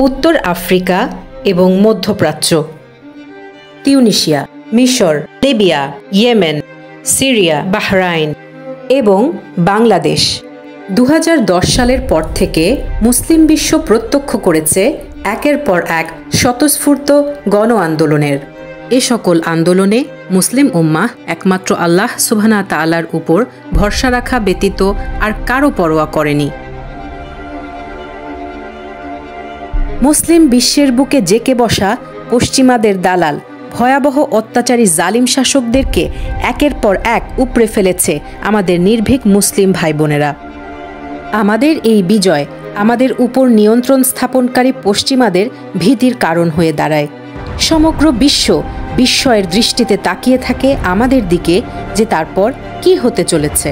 উত্তর আফ্রিকা এবং মধ্যপ্রাচ্য, তিউনিসিয়া, মিশর, লিবিয়া, ইয়েমেন, সিরিয়া, বাহরাইন এবং বাংলাদেশ। 2010 সালের পর থেকে মুসলিম বিশ্ব প্রত্যক্ষ করেছে একের পর এক স্বতঃস্ফূর্ত গণ আন্দোলনের। এ সকল আন্দোলনে মুসলিম উম্মাহ একমাত্র আল্লাহ সুবহানাহু ওয়া তাআলার উপর ভরসা রাখা ব্যতীত আর কারো পরোয়া করেনি। মুসলিম বিশ্বের বুকে জেঁকে বসা পশ্চিমাদের দালাল ভয়াবহ অত্যাচারী জালিম শাসকদেরকে একের পর এক উপড়ে ফেলেছে আমাদের নির্ভীক মুসলিম ভাই বোনেরা। আমাদের এই বিজয় আমাদের উপর নিয়ন্ত্রণ স্থাপনকারী পশ্চিমাদের ভীতির কারণ হয়ে দাঁড়ায়। সমগ্র বিশ্ব বিস্ময়ের দৃষ্টিতে তাকিয়ে থাকে আমাদের দিকে যে তারপর কি হতে চলেছে।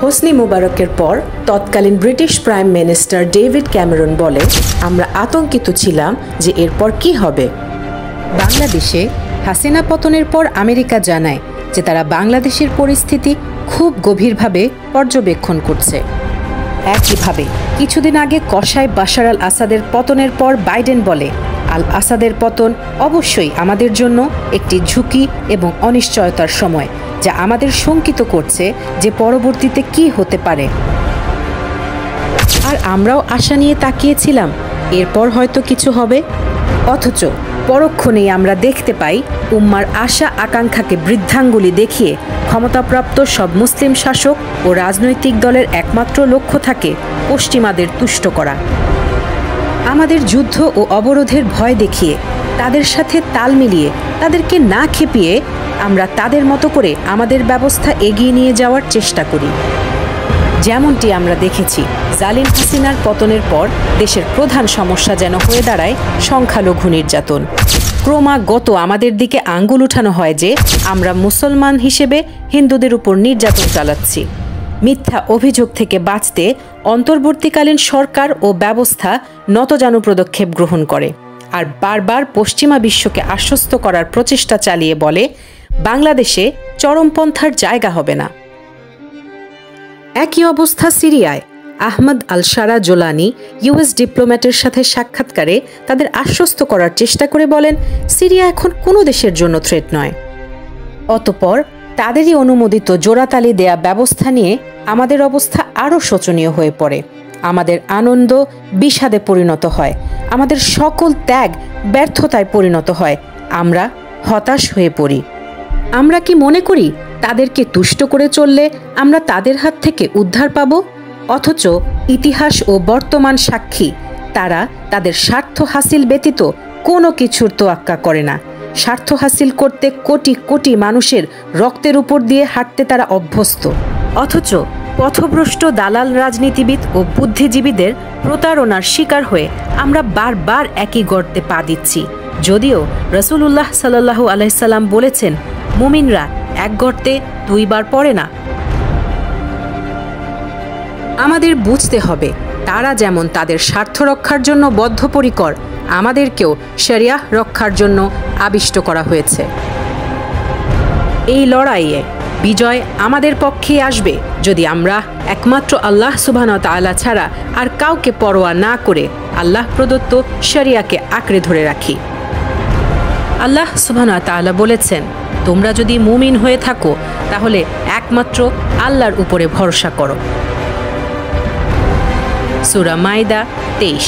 হোসনি মুবারকের পর তৎকালীন British prime minister David Cameron বলে, আমরা আতঙ্কিত ছিলাম যে এরপর কি হবে। বাংলাদেশে হাসিনা পতনের পর আমেরিকা জানায় যে তারা বাংলাদেশের পরিস্থিতি খুব গভীরভাবে পর্যবেক্ষণ করছে। একইভাবে কিছুদিন আগে কসাই বাশার আল আসাদের পতনের পর বাইডেন বলে, আল আসাদের পতন অবশ্যই আমাদের জন্য একটি ঝুঁকি এবং অনিশ্চয়তার সময়, যা আমাদের শঙ্কিত করছে যে পরবর্তীতে কি হতে পারে। আর আমরাও আশা নিয়ে তাকিয়েছিলাম এরপর হয়তো কিছু হবে। অথচ পরক্ষণেই আমরা দেখতে পাই উম্মার আশা আকাঙ্ক্ষাকে বৃদ্ধাঙ্গুলি দেখিয়ে ক্ষমতাপ্রাপ্ত সব মুসলিম শাসক ও রাজনৈতিক দলের একমাত্র লক্ষ্য থাকে পশ্চিমাদের তুষ্ট করা। আমাদের যুদ্ধ ও অবরোধের ভয় দেখিয়ে, তাদের সাথে তাল মিলিয়ে, তাদেরকে না খেপিয়ে আমরা তাদের মতো করে আমাদের ব্যবস্থা এগিয়ে নিয়ে যাওয়ার চেষ্টা করি। যেমনটি আমরা দেখেছি, জালিম হাসিনার পতনের পর দেশের প্রধান সমস্যা যেন হয়ে দাঁড়ায় সংখ্যালঘু নির্যাতন। ক্রমাগত আমাদের দিকে আঙ্গুল উঠানো হয় যে আমরা মুসলমান হিসেবে হিন্দুদের উপর নির্যাতন চালাচ্ছি। মিথ্যা অভিযোগ থেকে বাঁচতে অন্তর্বর্তীকালীন সরকার ও ব্যবস্থা নতজানু পদক্ষেপ গ্রহণ করে আর বারবার পশ্চিমা বিশ্বকে আশ্বস্ত করার প্রচেষ্টা চালিয়ে বলে, বাংলাদেশে চরমপন্থার জায়গা হবে না। একই অবস্থা সিরিয়ায়। আহমদ আল শারা জোলানি ইউএস ডিপ্লোম্যাটের সাথে সাক্ষাৎকারে তাদের আশ্বস্ত করার চেষ্টা করে বলেন, সিরিয়া এখন কোনো দেশের জন্য থ্রেট নয়। অতঃপর তাদেরই অনুমোদিত জোড়াতালি দেয়া ব্যবস্থা নিয়ে আমাদের অবস্থা আরও শোচনীয় হয়ে পড়ে। আমাদের আনন্দ বিষাদে পরিণত হয়, আমাদের সকল ত্যাগ ব্যর্থতায় পরিণত হয়, আমরা হতাশ হয়ে পড়ি। আমরা কি মনে করি তাদেরকে তুষ্ট করে চললে আমরা তাদের হাত থেকে উদ্ধার পাব? অথচ ইতিহাস ও বর্তমান সাক্ষী, তারা তাদের স্বার্থ হাসিল ব্যতীত কোনো কিছুর তোয়াক্কা করে না। স্বার্থ হাসিল করতে কোটি কোটি মানুষের রক্তের উপর দিয়ে হাঁটতে তারা অভ্যস্ত। অথচ পথভ্রষ্ট দালাল রাজনীতিবিদ ও বুদ্ধিজীবীদের প্রতারণার শিকার হয়ে আমরা বারবার একই গর্তে পা দিচ্ছি। যদিও রাসূলুল্লাহ সাল্লাল্লাহু আলাইহি সাল্লাম বলেছেন, মুমিনরা এক গর্তে দুইবার পড়ে না। আমাদের বুঝতে হবে, তারা যেমন তাদের স্বার্থ রক্ষার জন্য বদ্ধপরিকর, আমাদেরকেও শরিয়াহ রক্ষার জন্য আবিষ্ট করা হয়েছে। এই লড়াইয়ে বিজয় আমাদের পক্ষেই আসবে যদি আমরা একমাত্র আল্লাহ সুবহানাহু ওয়া তাআলা ছাড়া আর কাউকে পরোয়া না করে আল্লাহ প্রদত্ত শরিয়াকে আঁকড়ে ধরে রাখি। আল্লাহ সুবহানাহু ওয়া তাআলা বলেছেন, তোমরা যদি মুমিন হয়ে থাকো তাহলে একমাত্র আল্লাহর উপরে ভরসা করো। সূরা মাইদা 23।